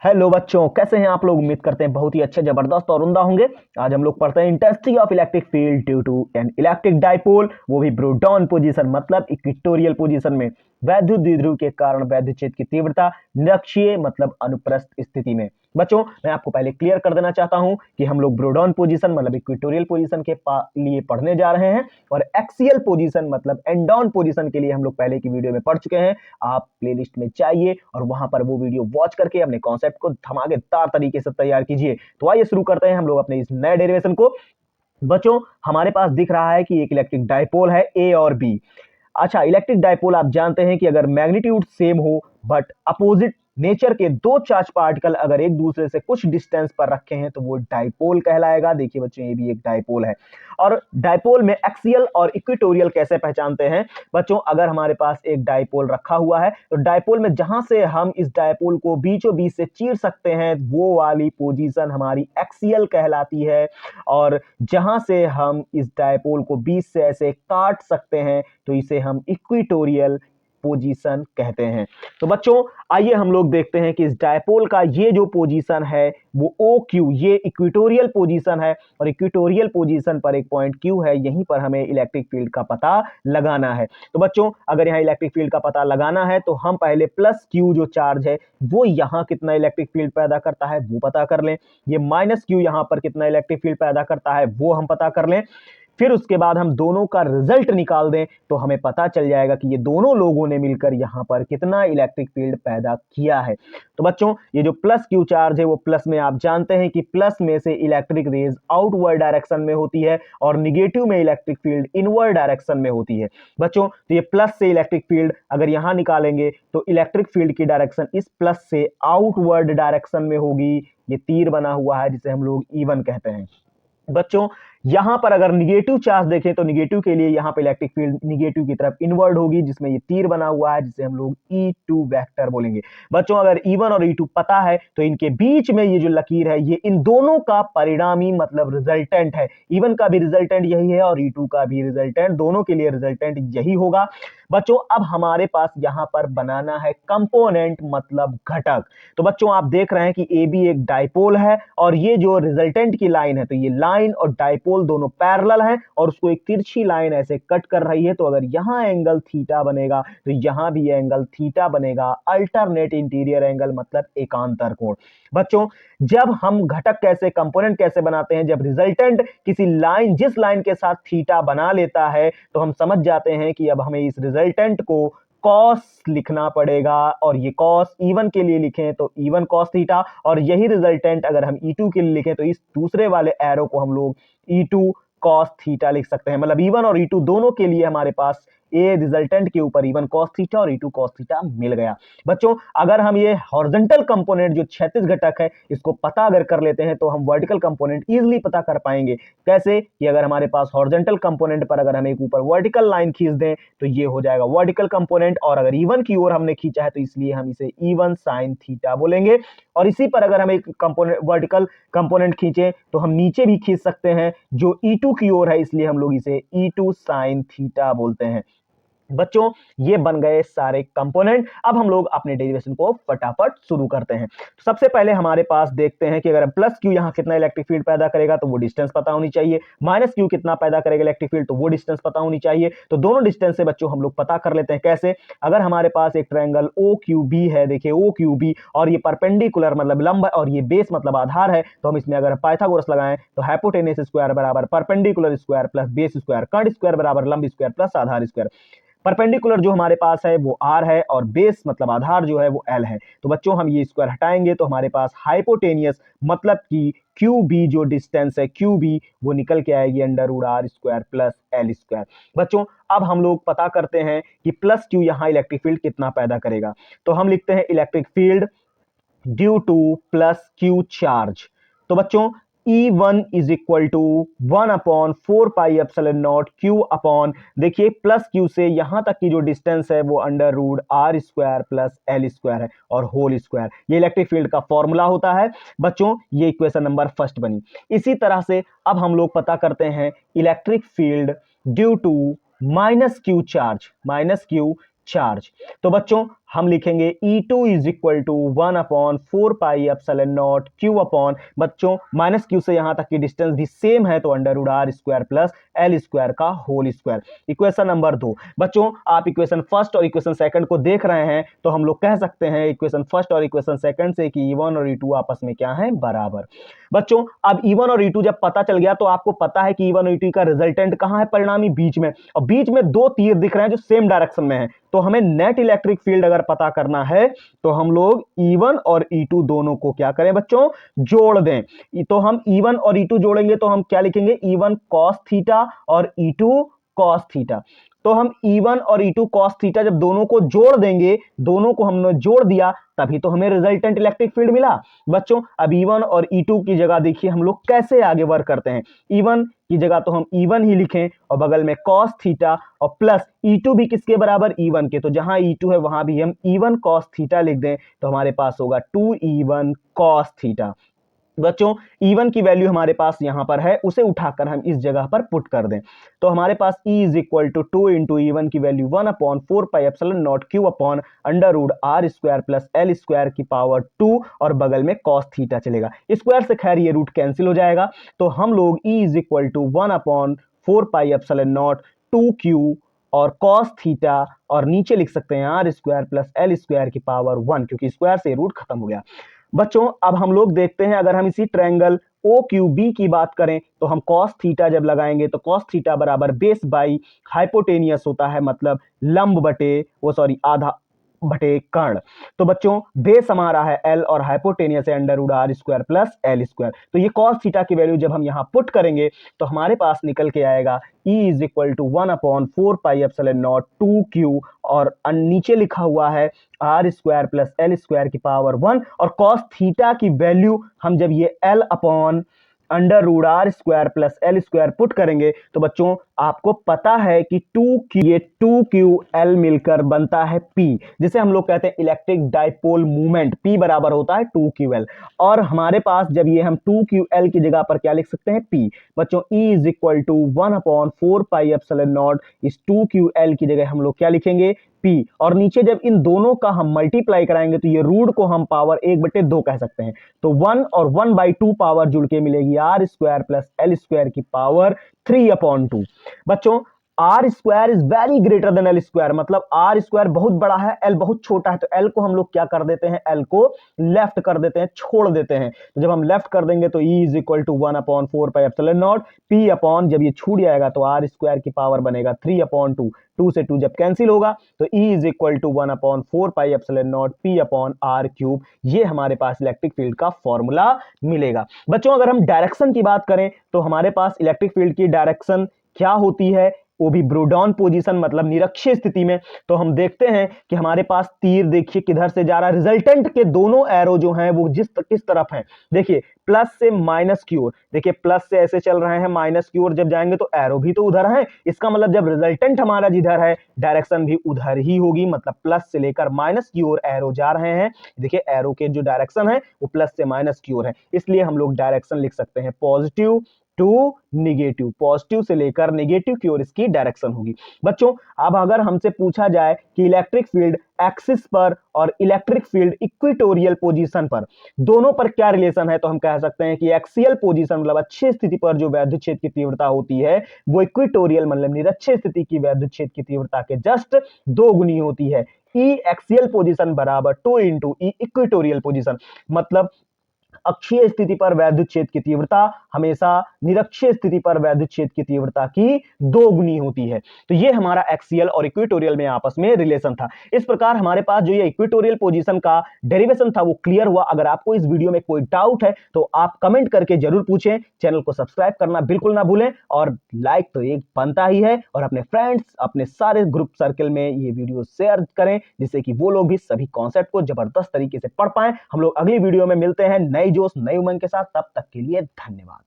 Hello बच्चों, कैसे हैं आप लोग। उम्मीद करते हैं बहुत ही अच्छे, जबरदस्त और उम्दा होंगे। आज हम लोग पढ़ते हैं intensity of electric field due to an electric dipole, वो भी ब्रूटॉन पोजीशन मतलब इक्वेटोरियल पोजीशन में वैद्युत द्विध्रुव के कारण वैद्युत क्षेत्र की तीव्रता निरक्षीय मतलब अनुप्रस्थ स्थिति में। बच्चों, मैं आपको पहले क्लियर कर देना चाहता हूं कि हम लोग ब्रूटॉन पोजीशन मतलब इक्वेटोरियल पोजीशन के लिए पढ़ने जा रहे हैं और एक्सियल पोजीशन मतलब एंड डाउन पोजीशन के लिए हम लोग पहले की वीडियो में पढ़ चुके हैं। आप प्लेलिस्ट में जाइए और वहां पर वो वीडियो वॉच करके अपने कॉन्सेप्ट को धमाकेदार तरीके से तैयार कीजिए। तो आइए शुरू करते हैं हम लोग अपने इस नए डेरिवेशन को। बच्चों, हमारे पास दिख रहा है कि एक इलेक्ट्रिक डाइपोल है ए और बी। अच्छा, इलेक्ट्रिक डाइपोल आप जानते हैं कि अगर मैग्नीट्यूड सेम हो बट अपोजिट नेचर के दो चार्ज पार्टिकल अगर एक दूसरे से कुछ डिस्टेंस पर रखे हैं तो वो डाइपोल कहलाएगा। देखिए बच्चों, ये भी एक डाइपोल है। और डाइपोल में एक्सियल और इक्वेटोरियल कैसे पहचानते हैं बच्चों, अगर हमारे पास एक डाइपोल रखा हुआ है तो डाइपोल में जहां से हम इस डाइपोल को बीचों बीच से चीर सकते हैं वो वाली पोजीशन हमारी एक्सियल कहलाती है, और जहां से हम इस डाइपोल को बीच से ऐसे काट सकते हैं तो इसे हम इक्वेटोरियल पोजीशन कहते हैं। तो बच्चों, आइए हम लोग देखते हैं कि इस डायपोल का ये जो पोजीशन है वो ओ क्यू, ये इक्वेटोरियल पोजीशन है और इक्वेटोरियल पोजीशन पर एक पॉइंट क्यू है, यहीं पर हमें इलेक्ट्रिक फील्ड का पता लगाना है। तो बच्चों, अगर यहाँ इलेक्ट्रिक फील्ड का पता लगाना है तो हम पहले प्लस क्यू जो चार्ज है वो यहाँ कितना इलेक्ट्रिक फील्ड पैदा करता है वो पता कर लें, ये माइनस क्यू यहाँ पर कितना इलेक्ट्रिक फील्ड पैदा करता है वो हम पता कर लें। फिर उसके बाद हम दोनों का रिजल्ट निकाल दें तो हमें पता चल जाएगा कि ये दोनों लोगों ने मिलकर यहां पर कितना इलेक्ट्रिक फील्ड पैदा किया है। तो बच्चों, ये जो प्लस क्यू चार्ज है वो प्लस में आप जानते हैं कि प्लस में से इलेक्ट्रिक रेज आउटवर्ड डायरेक्शन में होती है और निगेटिव में इलेक्ट्रिक फील्ड इनवर्ड डायरेक्शन में होती है। बच्चों, तो ये प्लस से इलेक्ट्रिक फील्ड अगर यहां निकालेंगे तो इलेक्ट्रिक फील्ड की डायरेक्शन इस प्लस से आउटवर्ड डायरेक्शन में होगी। ये तीर बना हुआ है जिसे हम लोग E1 कहते हैं। बच्चों, यहां पर अगर निगेटिव चार्ज देखें तो निगेटिव के लिए यहां पे इलेक्ट्रिक फील्ड निगेटिव की तरफ इनवर्ड होगी, जिसमें ये तीर बना हुआ है जिसे हम लोग E2 वेक्टर बोलेंगे। बच्चों, अगर E1 और E2 पता है तो इनके बीच में ये जो लकीर है ये इन दोनों का परिणामी मतलब रिजल्टेंट है। E1 का भी रिजल्टेंट यही है और E2 का भी रिजल्टेंट, दोनों के लिए रिजल्टेंट यही होगा। बच्चों, अब हमारे पास यहां पर बनाना है कंपोनेंट मतलब घटक। तो बच्चों, आप देख रहे हैं कि ए बी एक डाइपोल है और ये जो रिजल्टेंट की लाइन है तो ये लाइन और डाइपोल दोनों पैरेलल हैं और उसको एक तिरछी लाइन ऐसे कट कर रही है। तो अगर यहां एंगल थीटा बनेगा तो यहां भी एंगल थीटा बनेगा, अल्टरनेट इंटीरियर एंगल मतलब एकांतर कोण। बच्चों, जब हम घटक कैसे कंपोनेंट कैसे बनाते हैं, जब रिजल्टेंट किसी लाइन जिस लाइन के साथ थीटा बना लेता है तो हम समझ जाते हैं कि अब हमें इस रिजल्टेंट को कॉस लिखना पड़ेगा और ये कॉस E1 के लिए लिखें तो E1 कॉस थीटा, और यही रिजल्टेंट अगर हम E2 के लिए लिखें तो इस दूसरे वाले एरो को हम लोग E2 कॉस थीटा लिख सकते हैं। मतलब E1 और E2 दोनों के लिए हमारे पास ए रिजल्टेंट के ऊपर E1 cos थीटा और E2 cos थीटा मिल गया। बच्चों, अगर हम ये हॉरिजॉन्टल कंपोनेंट जो क्षैतिज घटक है इसको पता अगर कर लेते हैं तो हम वर्टिकल कंपोनेंट इजीली पता कर पाएंगे। कैसे कि अगर हमारे पास हॉरिजॉन्टल कंपोनेंट पर अगर हम एक ऊपर वर्टिकल लाइन खींच दें तो ये हो जाएगा वर्टिकल कंपोनेंट, और अगर E1 की ओर हमने खींचा है तो इसलिए हम इसे E1 sin थीटा बोलेंगे। और इसी पर अगर हम एक कंपोनेंट वर्टिकल कंपोनेंट खींचे तो हम नीचे भी खींच सकते हैं जो E2 की ओर है, इसलिए हम लोग इसे E2 sin थीटा बोलते हैं। बच्चों, ये बन गए सारे कंपोनेंट। अब हम लोग अपने डेरिवेशन को फटाफट शुरू करते हैं। तो सबसे पहले हमारे पास देखते हैं कि अगर प्लस क्यू यहां कितना इलेक्ट्रिक फील्ड पैदा करेगा तो वो डिस्टेंस पता होनी चाहिए, माइनस क्यू कितना पैदा करेगा इलेक्ट्रिक फील्ड तो वो डिस्टेंस पता होनी चाहिए। तो दोनों डिस्टेंस से बच्चों हम लोग पता कर लेते हैं। कैसे? अगर हमारे पास एक ट्रायंगल ओ क्यू बी है, देखिए ओ क्यू बी, और ये परपेंडिकुलर मतलब लंब और ये बेस मतलब आधार है, तो हम इसमें अगर पाइथागोरस लगाएं तो हाइपोटेनस स्क्वायर बराबर perpendicular square plus base square, कर्ण स्क्वायर बराबर लंब स्क्वायर प्लस आधार स्क्वायर। परपेंडिकुलर जो हमारे पास है वो R है और बेस मतलब आधार जो है वो L है। तो बच्चों, हम ये स्क्वायर हटाएंगे तो हमारे पास हाइपोटेनियस मतलब कि QB जो डिस्टेंस है QB वो निकल के आएगी √R square plus L square. बच्चों, अब हम लोग पता करते हैं कि प्लस Q यहाँ इलेक्ट्रिक फील्ड कितना पैदा करेगा। तो हम लिखते हैं electric field due to plus Q charge. तो बच्चों, E1 is equal to 1/4πε0 Q upon, देखिए प्लस Q से यहां तक की जो डिस्टेंस है वो √R square plus L square है और होल स्क्वायर, ये इलेक्ट्रिक फील्ड का फॉर्मूला होता है। बच्चों, ये इक्वेशन नंबर फर्स्ट बनी। इसी तरह से अब हम लोग पता करते हैं electric field due to minus Q charge, minus Q charge. तो बच्चों, हम लिखेंगे E2 is equal to 1/4 pi epsilon naught Q upon, बच्चों माइनस Q से यहां तक की डिस्टेंस भी सेम है तो under root R square plus L square का होल स्क्वायर। इक्वेशन नंबर 2, बच्चों आप इक्वेशन फर्स्ट और इक्वेशन सेकंड को देख रहे हैं तो हम लोग कह सकते हैं इक्वेशन फर्स्ट और इक्वेशन सेकंड से कि E1 और E2 आपस में क्या है, बराबर। बच्चों अब E1 और E2 जब पता चल गया तो आपको पता है कि E1 और E2 का रिजल्टेंट कहां है, परिणामी बीच में, और बीच में दो तीर दिख रहे हैं जो सेम डायरेक्शन में है। तो हमें नेट इलेक्ट्रिक फील्ड अगर पता करना है तो हम लोग E1 और E2 दोनों को क्या करें बच्चों, जोड़ दें। तो हम E1 और E2 जोड़ेंगे तो हम क्या लिखेंगे, E1 cos थीटा और E2 cos थीटा। तो हम E1 और E2 cos थीटा जब दोनों को जोड़ देंगे, दोनों को हमने जोड़ दिया तभी तो हमें रिजल्टेंट इलेक्ट्रिक फील्ड मिला। बच्चों अब E1 और E2 की जगह देखिए हम लोग कैसे आगे वर्क करते हैं। E1 की जगह तो हम E1 ही लिखें और बगल में cos थीटा और प्लस E2 भी किसके बराबर, E1 के, तो जहां E2 है वहां भी हम E1 cos थीटा लिख दें तो हमारे पास होगा 2E1 cos थीटा। बच्चों E1 की वैल्यू हमारे पास यहां पर है, उसे उठाकर हम इस जगह पर पुट कर दें तो हमारे पास E is equal to 2 into E1 की value 1/4 pi epsilon naught Q upon under root R square plus L square की पावर 2 और बगल में cos थीटा चलेगा, स्क्वायर से खैर ये रूट कैंसिल हो जाएगा। तो हम लोग E is equal to 1/4 pi epsilon naught 2Q और cos थीटा और नीचे लिख सकते हैं R square plus L square की पावर 1, क्योंकि स्क्वायर से रूट खत्म हो गया। बच्चों अब हम लोग देखते हैं अगर हम इसी ट्रायंगल OQB की बात करें तो हम cos थीटा जब लगाएंगे तो cos थीटा बराबर बेस बाई हाइपोटेनियस होता है, मतलब लंब बटे वो सॉरी आधा बटे कर्ण। तो बच्चों बेस हमारा है L और हाइपोटेनियस है under root R square plus L square. तो ये cos थीटा की वैल्यू जब हम यहां पुट करेंगे तो हमारे पास निकल के आएगा E is equal to 1/4 pi epsilon naught 2Q और नीचे लिखा हुआ है R square plus L square की पावर 1 और cos थीटा की वैल्यू हम जब ये L upon under root R square plus L square put करेंगे तो बच्चों आपको पता है कि 2QL मिलकर बनता है P, जिसे हम लोग कहते हैं इलेक्ट्रिक डाइपोल मूवमेंट। P बराबर होता है 2QL और हमारे पास जब ये हम 2QL की जगह पर क्या लिख सकते हैं, P। बच्चों E is equal to 1/4 pi epsilon naught इस 2QL की जगह हम लोग क्या लिखेंगे, P, और नीचे जब इन दोनों का हम मल्टीप्लाई कराएंगे तो ये रूट को हम पावर 1/2 कह सकते हैं। तो 1 और 1/2 पावर जुड़ के मिलेगी R square plus L square की पावर 3/2। बच्चों R square is very greater than L square, मतलब आर स्क्वायर बहुत बड़ा है, एल बहुत छोटा है, तो एल को हम लोग क्या कर देते हैं, एल को लेफ्ट कर देते हैं, छोड़ देते हैं। तो जब हम लेफ्ट कर देंगे तो E is equal to 1/4 pi epsilon naught P upon, जब ये छूट जाएगा तो आर स्क्वायर की पावर बनेगा 3/2, 2 से 2 जब कैंसिल होगा तो E is equal to 1/4 pi epsilon naught P upon R cube. ये हमारे पास इलेक्ट्रिक फील्ड का फॉर्मूला मिलेगा। बच्चों अगर हम डायरेक्शन की बात करें तो हमारे पास इलेक्ट्रिक फील्ड की डायरेक्शन क्या होती है, वो भी ब्रूडॉन पोजीशन, मतलब निरक्षीय स्थिति में। तो हम देखते हैं कि हमारे पास तीर देखिए किधर से जा रहा है, रिजल्टेंट के दोनों एरो जो हैं वो किस तरफ हैं, देखिए प्लस से माइनस की ओर, देखिए प्लस से ऐसे चल रहे हैं, माइनस की ओर जब जाएंगे तो एरो भी तो उधर है। इसका मतलब जब रिजल्टेंट हमारा जिधर है डायरेक्शन भी उधर ही होगी, मतलब प्लस से लेकर माइनस की ओर एरो जा रहे हैं। देखिए एरो के जो डायरेक्शन है वो प्लस से माइनस की ओर है, इसलिए हम लोग डायरेक्शन लिख सकते हैं पॉजिटिव टू निगेटिव, पॉजिटिव से लेकर नेगेटिव की ओर इसकी डायरेक्शन होगी। बच्चों अब अगर हमसे पूछा जाए कि इलेक्ट्रिक फील्ड एक्सिस पर और इलेक्ट्रिक फील्ड इक्वेटोरियल पोजीशन पर दोनों पर क्या रिलेशन है, तो हम कह सकते हैं कि एक्सियल पोजीशन मतलब अच्छी स्थिति पर जो वैद्युत क्षेत्र की तीव्रता होती है वो इक्वेटोरियल मतलब निरक्षीय स्थिति की वैद्युत क्षेत्र की तीव्रता के जस्ट 2 गुनी होती है। ई एक्सियल पोजीशन बराबर 2 इंटू ई इक्वेटोरियल पोजीशन, मतलब अक्षीय स्थिति पर वैद्युत क्षेत्र की तीव्रता हमेशा निरक्षीय स्थिति पर वैद्युत क्षेत्र की तीव्रता की 2 गुनी होती है। तो ये हमारा एक्सियल और इक्वेटोरियल में आपस में रिलेशन था। इस प्रकार हमारे पास जो ये इक्वेटोरियल पोजीशन का डेरिवेशन था वो क्लियर हुआ। अगर आपको इस वीडियो में कोई डाउट है तो आप कमेंट करके जरूर पूछें। चैनल को सब्सक्राइब करना बिल्कुल ना भूलें और लाइक तो एक बनता ही है, और अपने फ्रेंड्स अपने सारे ग्रुप सर्कल में ये वीडियो शेयर करें जिससे कि वो लोग भी सभी कॉन्सेप्ट को जबरदस्त तरीके से पढ़ पाएं। हम लोग अगली वीडियो में मिलते हैं नई जोश नई उमंग के साथ, तब तक के लिए धन्यवाद।